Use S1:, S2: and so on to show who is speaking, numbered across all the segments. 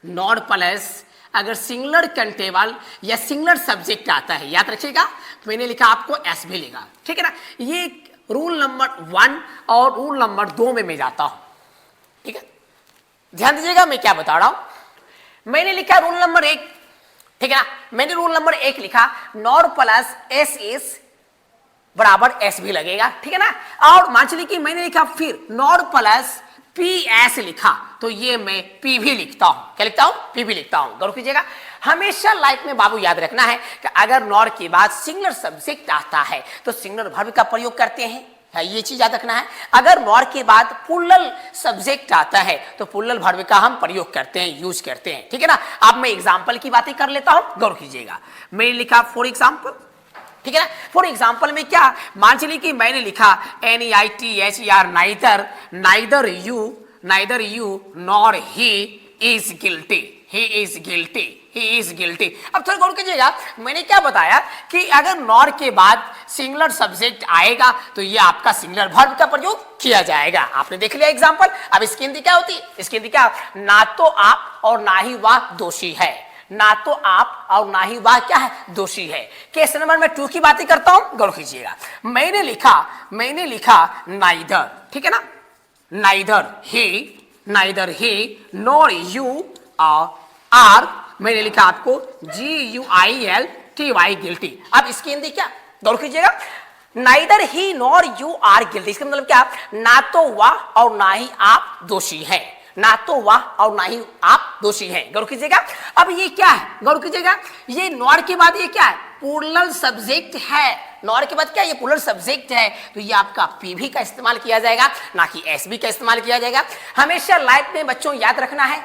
S1: Not plus अगर singular countable या singular subject आता है, याद रखिएगा मैंने लिखा आपको एस भी लिखा, ठीक है ना। ये रूल नंबर 1 और रूल नंबर 2 में मैं जाता हूं, ठीक है। ध्यान दीजिएगा मैं क्या बता रहा हूं। मैंने लिखा रूल नंबर 1, ठीक है ना। मैंने रूल नंबर 1 लिखा नॉट प्लस एस इज बराबर एस भी लगेगा, ठीक है ना। और मान चलिए कि मैंने लिखा फिर नॉट प्लस पी एस लिखा, तो ये मैं पी भी लिखता हूं। क्या लिखता हूं? पी भी लिखता हूं। गौर कीजिएगा, हमेशा लाइफ में बाबू याद रखना है कि अगर नॉट के बाद सिंगुलर सब्जेक्ट आता है तो सिंगुलर वर्ब का प्रयोग करते हैं, ये चीज याद रखना है। अगर नॉट के बाद प्लूरल सब्जेक्ट आता है तो प्लूरल वर्ब का हम प्रयोग करते हैं, यूज करते हैं, ठीक है ना। अब मैं एग्जाम्पल की बातें कर लेता हूं, गौर कीजिएगा। मैंने लिखा फॉर एग्जाम्पल, ठीक है ना। फॉर एग्जाम्पल में क्या, मान चलिए कि मैंने लिखा NEITHER neither you nor he is guilty, he is guilty, he is guilty. अब थोड़ा गौर कीजिएगा, मैंने क्या बताया कि अगर नॉर के बाद सिंगुलर सब्जेक्ट आएगा तो ये आपका सिंगुलर वर्ब का प्रयोग किया जाएगा। आपने देख लिया एग्जाम्पल। अब इसकी हिंदी क्या होती? इसकी हिंदी क्या, ना तो आप और ना ही वह दोषी है, ना तो आप और ना ही वह क्या है, दोषी है। केस नंबर में 2 की बातें करता हूं, गौर कीजिएगा। मैंने लिखा नाइदर, ठीक है ना, neither he nor you are, मैंने लिखा आपको GUILTY गिल्टी। अब इसकी हिंदी क्या, गौर कीजिएगा, neither he nor you are guilty, इसका मतलब क्या, ना तो वह और ना ही आप दोषी हैं, ना तो वह और ना ही आप दोषी हैं। गौर कीजिएगा। अब ये क्या है, गौर कीजिएगा, ये नॉर के बाद ये क्या है, प्लूरल सब्जेक्ट है। नॉर के बाद क्या, ये प्लूरल सब्जेक्ट है, तो ये आपका पीवी का इस्तेमाल किया जाएगा, ना कि एसबी का इस्तेमाल किया जाएगा। हमेशा लाइफ में बच्चों याद रखना है,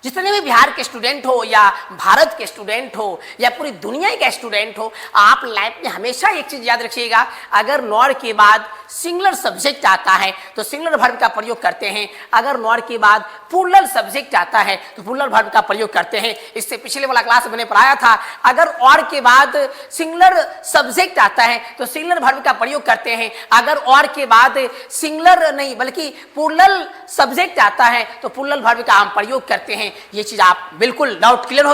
S1: जितने भी बिहार के स्टूडेंट हो या भारत के स्टूडेंट हो या पूरी दुनिया के स्टूडेंट हो, आप लाइफ में हमेशा एक चीज याद रखिएगा, अगर नॉर के बाद सिंगुलर सब्जेक्ट आता है तो सिंगुलर वर्ब का प्रयोग करते हैं। अगर नॉर के बाद प्लूरल सब्जेक्ट आता है तो प्लूरल वर्ब का प्रयोग करते हैं। इससे पिछले वाला क्लास मैंने पढ़ाया था, अगर और के बाद सिंगुलर सब्जेक्ट आता है तो सिंगुलर वर्ब का प्रयोग करते हैं। अगर और के बाद सिंगुलर नहीं बल्कि प्लूरल सब्जेक्ट आता है तो प्लूरल वर्ब का हम प्रयोग करते हैं। ये चीज आप बिल्कुल डाउट क्लियर हो